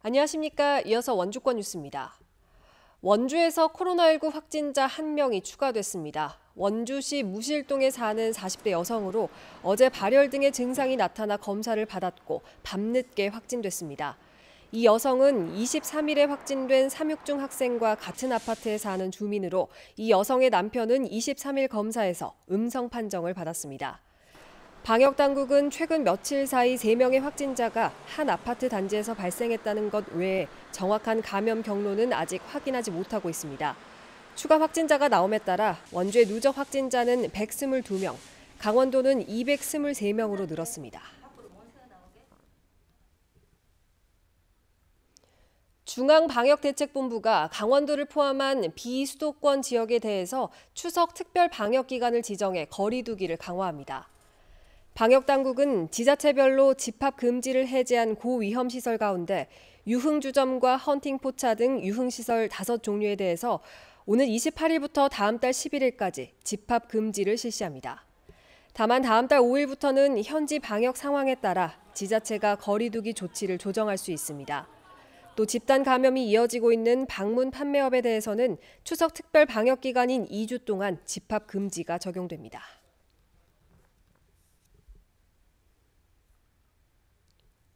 안녕하십니까. 이어서 원주권 뉴스입니다. 원주에서 코로나19 확진자 1명이 추가됐습니다. 원주시 무실동에 사는 40대 여성으로 어제 발열 등의 증상이 나타나 검사를 받았고 밤늦게 확진됐습니다. 이 여성은 23일에 확진된 삼육중 학생과 같은 아파트에 사는 주민으로 이 여성의 남편은 23일 검사에서 음성 판정을 받았습니다. 방역당국은 최근 며칠 사이 3명의 확진자가 한 아파트 단지에서 발생했다는 것 외에 정확한 감염 경로는 아직 확인하지 못하고 있습니다. 추가 확진자가 나옴에 따라 원주의 누적 확진자는 122명, 강원도는 223명으로 늘었습니다. 중앙방역대책본부가 강원도를 포함한 비수도권 지역에 대해서 추석 특별 방역 기간을 지정해 거리 두기를 강화합니다. 방역당국은 지자체별로 집합 금지를 해제한 고위험 시설 가운데 유흥주점과 헌팅포차 등 유흥시설 5종류에 대해서 오늘 28일부터 다음 달 11일까지 집합 금지를 실시합니다. 다만 다음 달 5일부터는 현지 방역 상황에 따라 지자체가 거리 두기 조치를 조정할 수 있습니다. 또 집단 감염이 이어지고 있는 방문 판매업에 대해서는 추석 특별 방역 기간인 2주 동안 집합 금지가 적용됩니다.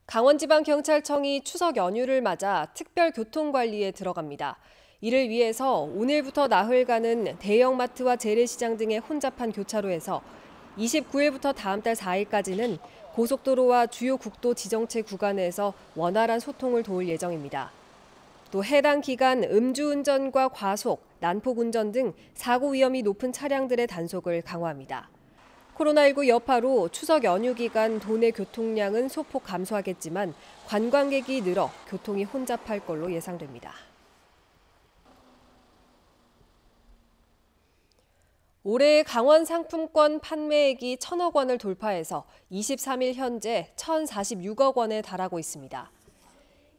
강원지방경찰청이 추석 연휴를 맞아 특별교통관리에 들어갑니다. 이를 위해서 오늘부터 나흘간은 대형마트와 재래시장 등의 혼잡한 교차로에서 29일부터 다음 달 4일까지는 고속도로와 주요 국도 지정체 구간에서 원활한 소통을 도울 예정입니다. 또 해당 기간 음주운전과 과속, 난폭운전 등 사고 위험이 높은 차량들의 단속을 강화합니다. 코로나19 여파로 추석 연휴 기간 도내 교통량은 소폭 감소하겠지만 관광객이 늘어 교통이 혼잡할 걸로 예상됩니다. 올해 강원 상품권 판매액이 1,000억 원을 돌파해서 23일 현재 1,046억 원에 달하고 있습니다.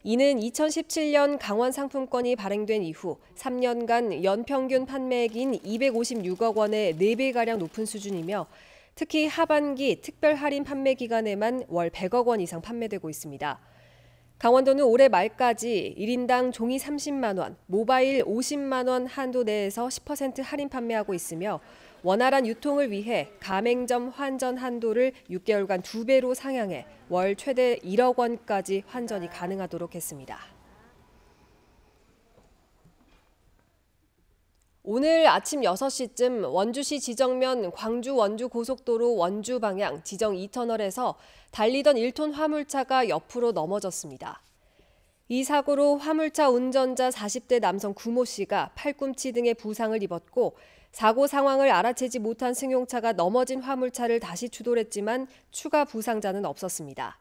이는 2017년 강원 상품권이 발행된 이후 3년간 연평균 판매액인 256억 원의 4배가량 높은 수준이며 특히 하반기 특별 할인 판매 기간에만 월 100억 원 이상 판매되고 있습니다. 강원도는 올해 말까지 1인당 종이 30만 원, 모바일 50만 원 한도 내에서 10% 할인 판매하고 있으며 원활한 유통을 위해 가맹점 환전 한도를 6개월간 2배로 상향해 월 최대 1억 원까지 환전이 가능하도록 했습니다. 오늘 아침 6시쯤 원주시 지정면 광주 원주 고속도로 원주 방향 지정 2터널에서 달리던 1톤 화물차가 옆으로 넘어졌습니다. 이 사고로 화물차 운전자 40대 남성 구모 씨가 팔꿈치 등의 부상을 입었고 사고 상황을 알아채지 못한 승용차가 넘어진 화물차를 다시 추돌했지만 추가 부상자는 없었습니다.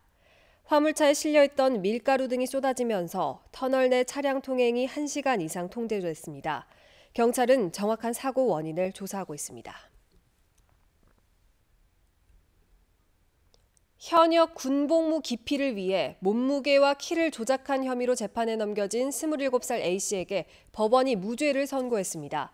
화물차에 실려있던 밀가루 등이 쏟아지면서 터널 내 차량 통행이 1시간 이상 통제됐습니다. 경찰은 정확한 사고 원인을 조사하고 있습니다. 현역 군복무 기피를 위해 몸무게와 키를 조작한 혐의로 재판에 넘겨진 27살 A씨에게 법원이 무죄를 선고했습니다.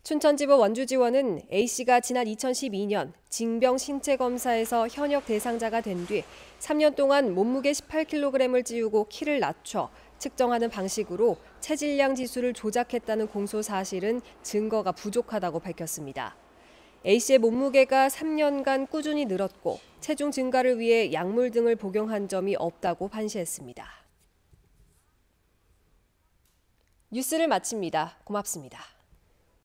춘천지법 원주지원은 A씨가 지난 2012년 징병 신체검사에서 현역 대상자가 된 뒤 3년 동안 몸무게 18kg을 찌우고 키를 낮춰 측정하는 방식으로 체질량 지수를 조작했다는 공소 사실은 증거가 부족하다고 밝혔습니다. A씨의 몸무게가 3년간 꾸준히 늘었고 체중 증가를 위해 약물 등을 복용한 점이 없다고 판시했습니다. 뉴스를 마칩니다. 고맙습니다.